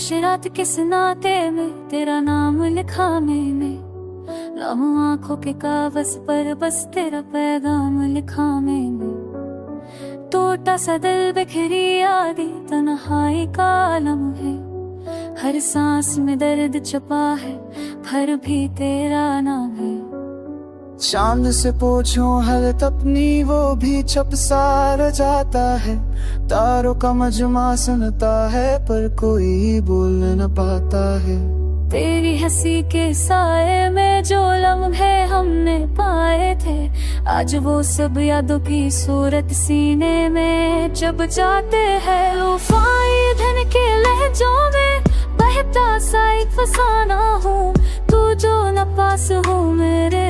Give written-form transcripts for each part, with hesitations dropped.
मुआशरात किस नाते में तेरा नाम लिखा मैंने, लम्हों आंखों के कागज पर बस तेरा पैगाम लिखा मैंने। टूटा सा दिल बिखरी यादें तन्हाई का आलम है, हर सांस में दर्द छुपा है फिर भी तेरा नाम है। चांद से पूछूं हालत अपनी वो भी छप सार जाता है, तारों का मजमा सुनता है पर कोई बोल न पाता है। तेरी हंसी के साए में जो लम्हे हमने पाए थे, आज वो सब यादों की सूरत सीने में जब जाते हैं। उफाई धन के लहजों में बहता सा एक फसाना हूँ, तू जो न पास हो मेरे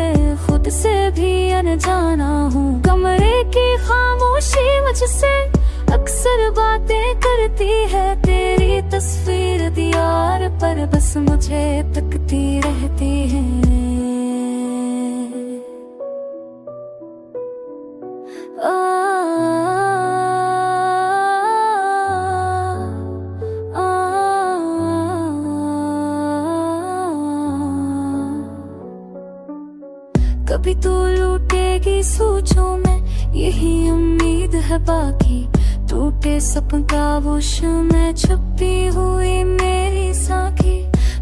खुद से भी अनजाना हूँ। कमरे की खामोशी मुझसे अक्सर बातें करती है, तेरी तस्वीर दीवार पर बस मुझे तकती रहती है। कभी तू लूटेगी सोचूं मैं, यही उम्मीद है बाकी। टूटे सपन का वोश में छुपी हुई मेरी साखी,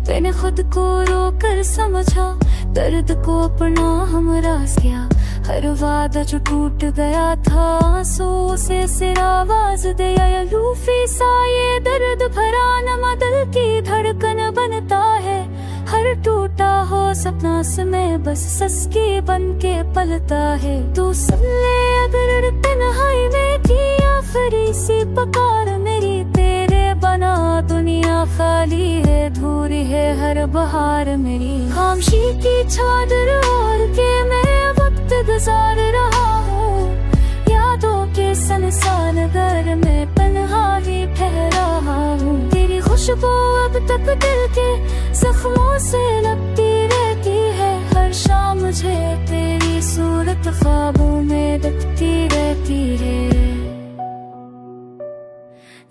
मैंने खुद को रोकर समझा, दर्द को अपना हमराज किया। हर वादा जो टूट गया था आंसू से सिर आवाज दिया। लूफी सा ये दर्द भरा नमा दिल की धड़कन बनता है, हर टूटा हो सपना में बस सस्की बन के पलता है। तू सुन ले अगर तन्हाई में की आखिरी सी पुकार मेरी, तेरे बना दुनिया खाली है, धूरी है हर बहार मेरी। खामोशी की चादर ओढ़ के मैं वक्त गुजार रहा हूँ, यादों के संसार घर में तन्हा ही ठहरा हूँ। तेरी खुशबू अब तक दिल के जख्मों से लगती रहती है, हर शाम मुझे तेरी सूरत ख्वाबों में दिखती रहती है।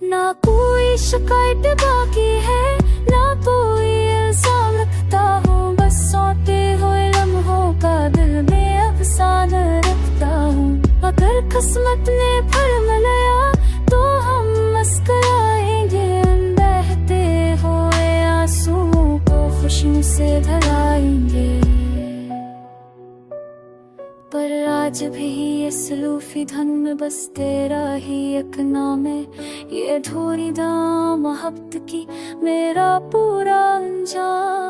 ना कोई शिकायत बाकी है, ना कोई इल्जाम रखता हूँ, बस सोते हुए लम्हों का दिल में अफसाना रखता हूँ। अगर किस्मत ने फल मिलाया तो हम मुस्कुराएंगे, बहते हुए आंसुओं को खुशियों से भराएंगे। पर आज भी इस लूफी धन में बस तेरा ही एक नाम है, ये अधूरी मोहब्बत की मेरा पूरा अंजाम।